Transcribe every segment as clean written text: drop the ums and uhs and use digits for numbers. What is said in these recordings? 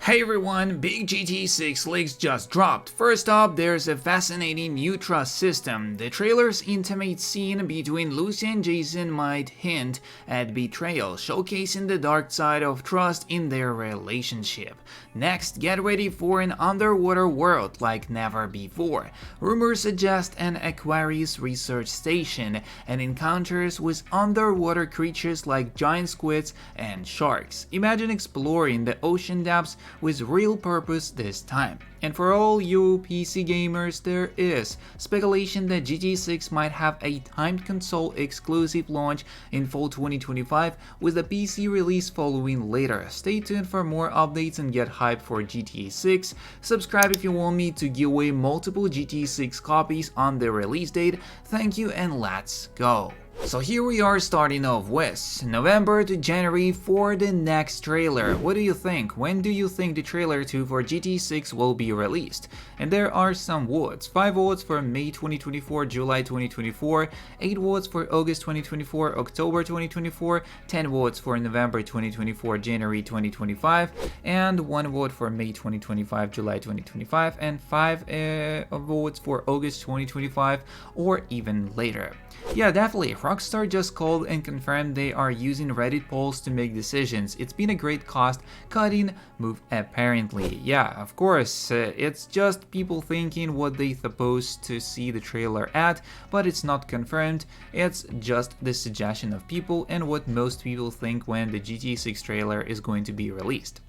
Hey everyone, big GTA 6 leaks just dropped. First up, there's a fascinating new trust system. The trailer's intimate scene between Lucy and Jason might hint at betrayal, showcasing the dark side of trust in their relationship. Next, get ready for an underwater world like never before. Rumors suggest an Aquarius research station and encounters with underwater creatures like giant squids and sharks. Imagine exploring the ocean depths with real purpose this time. And for all you PC gamers, there is speculation that GTA 6 might have a timed console exclusive launch in fall 2025 with a PC release following later. Stay tuned for more updates and get hyped for GTA 6. Subscribe if you want me to give away multiple GTA 6 copies on the release date. Thank you and let's go. So here we are starting off with November to January for the next trailer. What do you think? When do you think the trailer 2 for GTA 6 will be released? And there are some votes. 5 votes for May 2024, July 2024, 8 votes for August 2024, October 2024, 10 votes for November 2024, January 2025, and 1 vote for May 2025, July 2025, and 5 votes for August 2025 or even later. Yeah, definitely. Rockstar just called and confirmed they are using Reddit polls to make decisions. It's been a great cost-cutting move apparently. Yeah, of course, it's just people thinking what they supposed to see the trailer at, but it's not confirmed. It's just the suggestion of people and what most people think when the GTA 6 trailer is going to be released.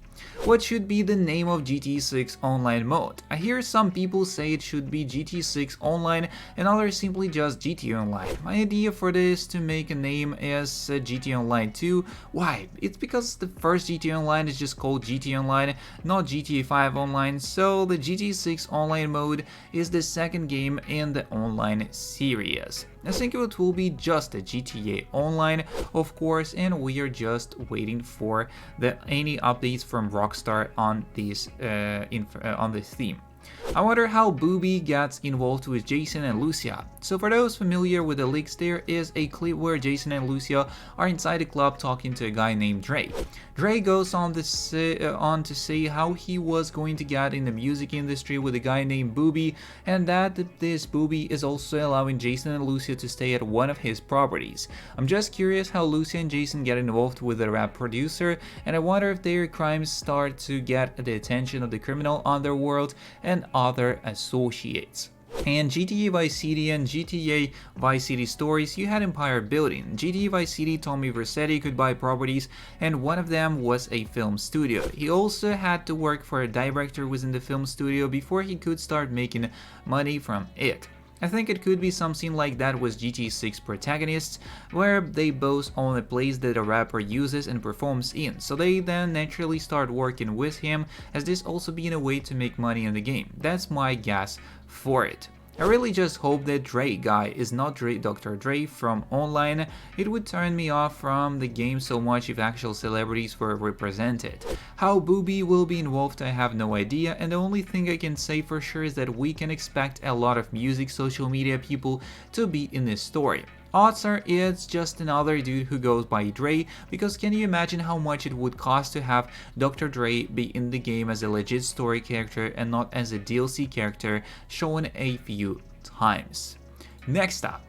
What should be the name of GTA 6 Online mode? I hear some people say it should be GTA 6 Online and others simply just GTA Online. My idea for this to make a name is GTA Online 2. Why? It's because the first GTA Online is just called GTA Online, not GTA 5 Online, so the GTA 6 Online mode is the second game in the online series. I think it will be just a GTA Online, of course, and we are just waiting for any updates from Rockstar on this theme. I wonder how Booby gets involved with Jason and Lucia. So for those familiar with the leaks, there is a clip where Jason and Lucia are inside a club talking to a guy named Dre. Dre goes on to say how he was going to get in the music industry with a guy named Booby, and that this Booby is also allowing Jason and Lucia to stay at one of his properties. I'm just curious how Lucia and Jason get involved with the rap producer, and I wonder if their crimes start to get the attention of the criminal underworld and other associates. And GTA Vice City and GTA Vice City Stories, you had empire building. GTA Vice City, Tommy Vercetti could buy properties, and one of them was a film studio. He also had to work for a director within the film studio before he could start making money from it. I think it could be something like that with GTA 6 protagonists, where they both own a place that a rapper uses and performs in, so they then naturally start working with him, as this also being a way to make money in the game. That's my guess for it. I really just hope that Dre guy is not Dr. Dre from online. It would turn me off from the game so much if actual celebrities were represented. How Booby will be involved, I have no idea, and the only thing I can say for sure is that we can expect a lot of music social media people to be in this story. Odds are it's just another dude who goes by Dre, because can you imagine how much it would cost to have Dr. Dre be in the game as a legit story character and not as a DLC character shown a few times. Next up.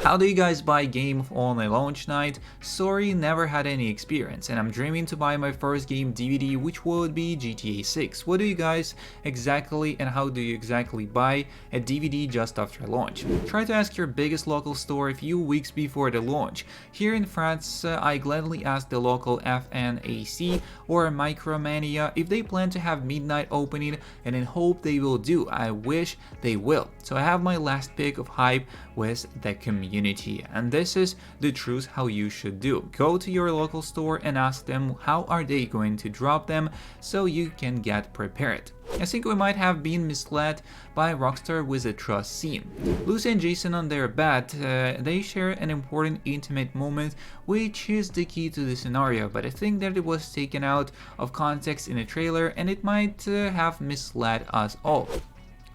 How do you guys buy game on a launch night? Sorry, never had any experience, and I'm dreaming to buy my first game DVD, which would be GTA 6. What do you guys exactly and how do you exactly buy a DVD just after launch? Try to ask your biggest local store a few weeks before the launch. Here in France, I gladly asked the local FNAC or Micromania if they plan to have midnight opening, and in hope they will do. I wish they will. So I have my last pick of hype with the community, and this is the truth how you should do. Go to your local store and ask them how are they going to drop them so you can get prepared. I think we might have been misled by Rockstar with the trust scene. Lucy and Jason on their bed, they share an important intimate moment, which is the key to the scenario, but I think that it was taken out of context in a trailer and it might have misled us all.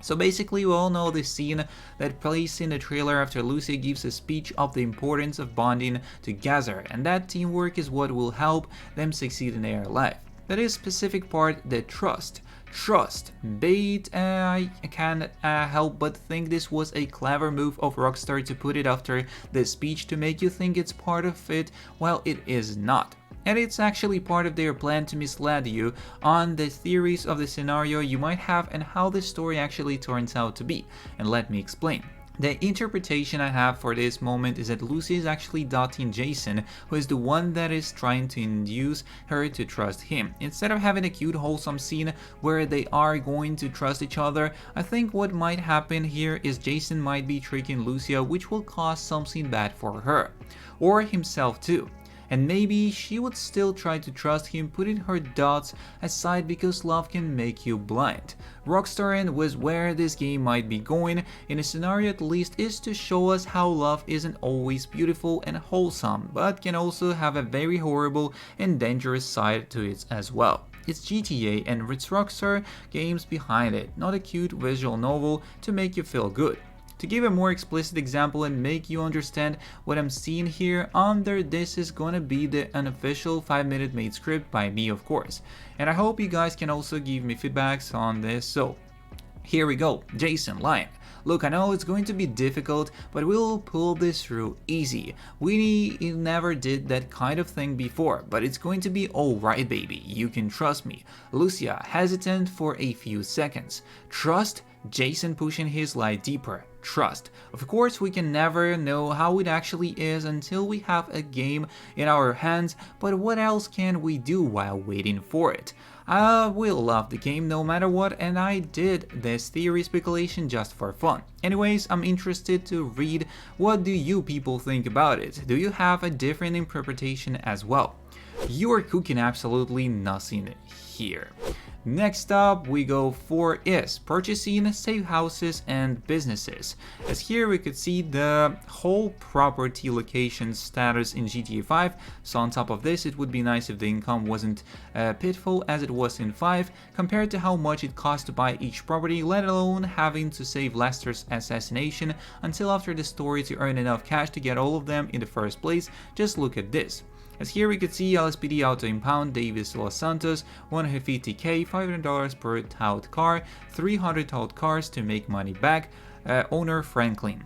So basically we all know the scene that plays in the trailer after Lucy gives a speech of the importance of bonding together, and that teamwork is what will help them succeed in their life. That is specific part, the trust. Trust. But I can't help but think this was a clever move of Rockstar to put it after the speech to make you think it's part of it while it is not. And it's actually part of their plan to mislead you on the theories of the scenario you might have and how the story actually turns out to be. And let me explain. The interpretation I have for this moment is that Lucy is actually dotting Jason, who is the one that is trying to induce her to trust him. Instead of having a cute wholesome scene where they are going to trust each other, I think what might happen here is Jason might be tricking Lucia, which will cause something bad for her. Or himself too. And maybe she would still try to trust him, putting her doubts aside because love can make you blind. Rockstar and was where this game might be going, in a scenario at least, is to show us how love isn't always beautiful and wholesome, but can also have a very horrible and dangerous side to it as well. It's GTA and it's Rockstar games behind it, not a cute visual novel to make you feel good. To give a more explicit example and make you understand what I'm seeing here, under this is gonna be the unofficial 5-minute made script by me, of course. And I hope you guys can also give me feedbacks on this. So here we go. Jason lying. Look, I know it's going to be difficult, but we'll pull this through easy. We never did that kind of thing before, but it's going to be alright, baby. You can trust me. Lucia, hesitant for a few seconds. Trust. Jason pushing his lie deeper. Trust. Of course, we can never know how it actually is until we have a game in our hands, but what else can we do while waiting for it? I will love the game no matter what, and I did this theory speculation just for fun. Anyways, I'm interested to read what do you people think about it. Do you have a different interpretation as well? You are cooking absolutely nothing here. Next up we go for is purchasing safe houses and businesses. As here we could see the whole property location status in GTA 5, so on top of this it would be nice if the income wasn't pitiful as it was in 5 compared to how much it cost to buy each property, let alone having to save Lester's assassination until after the story to earn enough cash to get all of them in the first place. Just look at this. As here we could see LSPD Auto Impound Davis Los Santos, $150K, $500 per towed car, 300 towed cars to make money back, owner Franklin.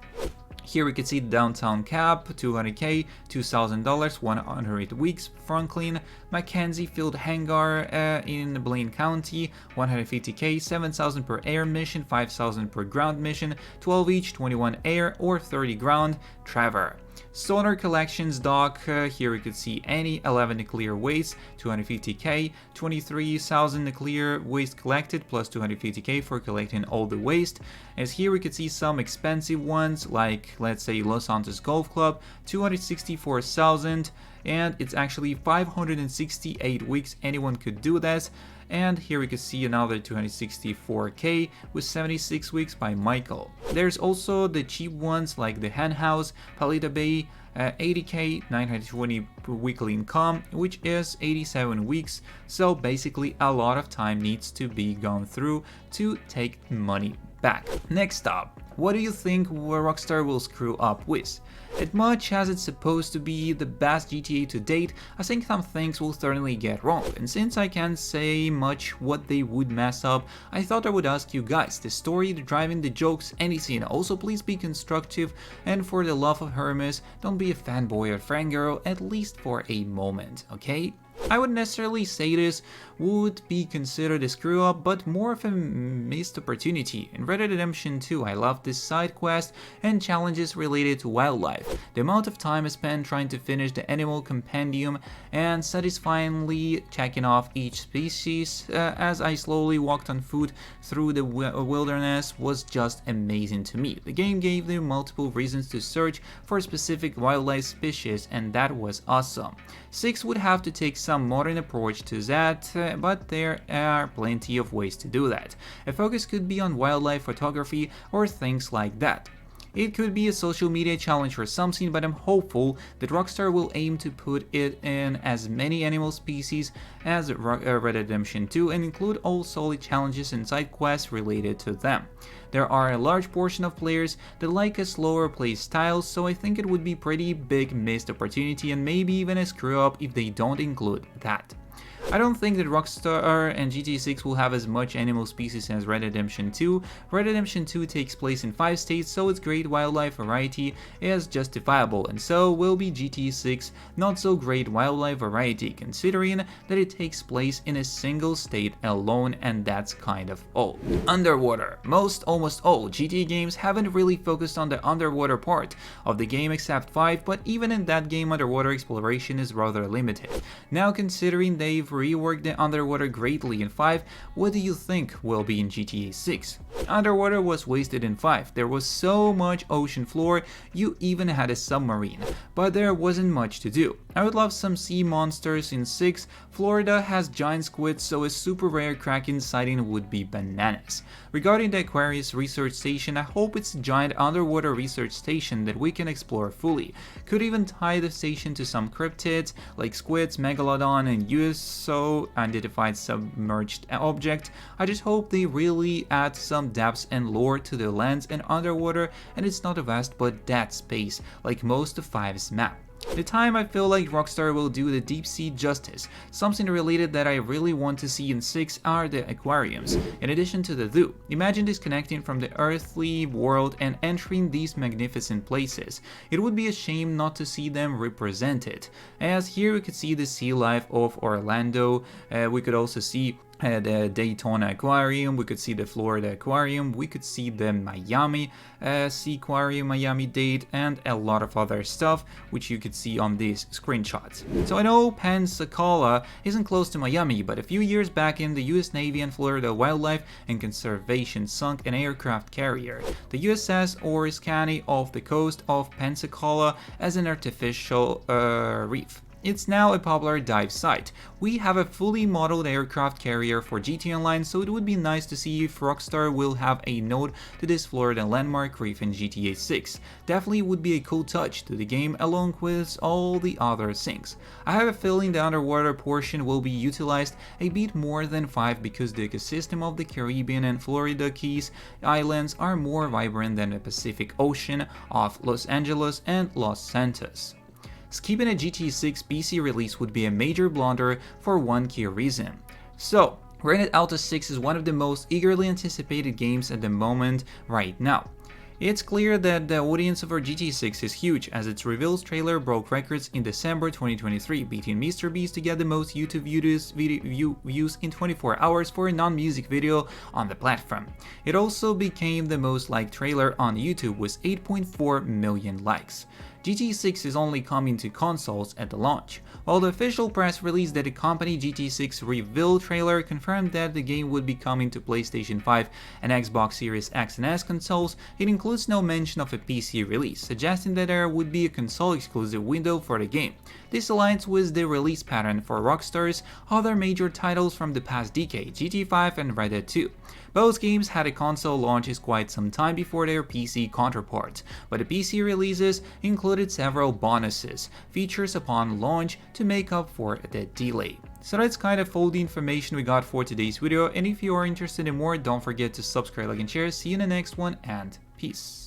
Here we could see downtown cab, $200K, $2,000, 100 weeks, Franklin, Mackenzie Field Hangar in Blaine County, $150K, $7,000 per air mission, $5,000 per ground mission, 12 each, 21 air or 30 ground, Trevor. Sonar Collections Dock, here we could see any 11 nuclear waste, $250K, 23,000 nuclear waste collected plus $250K for collecting all the waste. As here we could see some expensive ones like let's say Los Santos Golf Club, 264,000, and it's actually 568 weeks, anyone could do that. And here we can see another 264K with 76 weeks by Michael. There's also the cheap ones like the Hen House, Palita Bay, 80K, 920 weekly income, which is 87 weeks. So basically a lot of time needs to be gone through to take money back. Next up, what do you think Rockstar will screw up with? As much as it's supposed to be the best GTA to date, I think some things will certainly get wrong, and since I can't say much what they would mess up, I thought I would ask you guys, the story, the driving, the jokes, anything. Also please be constructive, and for the love of Hermes, don't be a fanboy or fangirl, at least for a moment, okay? I wouldn't necessarily say this would be considered a screw up, but more of a missed opportunity. In Red Dead Redemption 2, I loved this side quest and challenges related to wildlife. The amount of time I spent trying to finish the animal compendium and satisfyingly checking off each species as I slowly walked on foot through the wilderness was just amazing to me. The game gave them multiple reasons to search for specific wildlife species, and that was awesome. 6 would have to take some modern approach to that, but there are plenty of ways to do that. A focus could be on wildlife photography or things like that. It could be a social media challenge or something, but I'm hopeful that Rockstar will aim to put it in as many animal species as Red Dead Redemption 2 and include all solid challenges and side quests related to them. There are a large portion of players that like a slower play style, so I think it would be pretty big missed opportunity and maybe even a screw up if they don't include that. I don't think that Rockstar and GTA 6 will have as much animal species as Red Dead Redemption 2. Red Dead Redemption 2 takes place in 5 states, so its great wildlife variety is justifiable, and so will be GTA 6 not so great wildlife variety, considering that it takes place in a single state alone, and that's kind of old. Underwater. Almost all GTA games haven't really focused on the underwater part of the game except 5, but even in that game underwater exploration is rather limited. Now, considering they've reworked the underwater greatly in 5, what do you think will be in GTA 6? Underwater was wasted in 5. There was so much ocean floor, you even had a submarine, but there wasn't much to do. I would love some sea monsters in 6. Florida has giant squids, so a super rare Kraken sighting would be bananas. Regarding the Aquarius research station, I hope it's a giant underwater research station that we can explore fully. Could even tie the station to some cryptids like squids, megalodon, and USO unidentified submerged object. I just hope they really add some depth and lore to the lands and underwater, and it's not a vast but dead space like most of 5's map. The time I feel like Rockstar will do the deep sea justice. Something related that I really want to see in 6 are the aquariums, in addition to the zoo. Imagine disconnecting from the earthly world and entering these magnificent places. It would be a shame not to see them represented, as here we could see the sea life of Orlando. We could also see the Daytona Aquarium, we could see the Florida Aquarium, we could see the Miami Sea Aquarium, Miami-Dade, and a lot of other stuff which you could see on these screenshots. So I know Pensacola isn't close to Miami, but a few years back in the US Navy and Florida Wildlife and Conservation sunk an aircraft carrier, the USS Oriskany, off the coast of Pensacola as an artificial reef. It's now a popular dive site. We have a fully modeled aircraft carrier for GTA Online, so it would be nice to see if Rockstar will have a node to this Florida landmark reef in GTA 6. Definitely would be a cool touch to the game along with all the other things. I have a feeling the underwater portion will be utilized a bit more than 5 because the ecosystem of the Caribbean and Florida Keys Islands are more vibrant than the Pacific Ocean of Los Angeles and Los Santos. Skipping a GTA 6 PC release would be a major blunder for one key reason. So, Grand Theft Auto 6 is one of the most eagerly anticipated games at the moment right now. It's clear that the audience for GTA 6 is huge, as its reveals trailer broke records in December 2023, beating MrBeast to get the most YouTube views in 24 hours for a non-music video on the platform. It also became the most liked trailer on YouTube with 8.4 million likes. GTA 6 is only coming to consoles at the launch. While the official press release that accompanied GTA 6 reveal trailer confirmed that the game would be coming to PlayStation 5 and Xbox Series X and S consoles, it includes no mention of a PC release, suggesting that there would be a console-exclusive window for the game. This aligns with the release pattern for Rockstar's other major titles from the past decade, GTA 5 and Red Dead 2. Both games had a console launches quite some time before their PC counterparts, but the PC releases included several bonuses, features upon launch to make up for the delay. So that's kind of all the information we got for today's video, and if you are interested in more, don't forget to subscribe, like, and share. See you in the next one, and peace.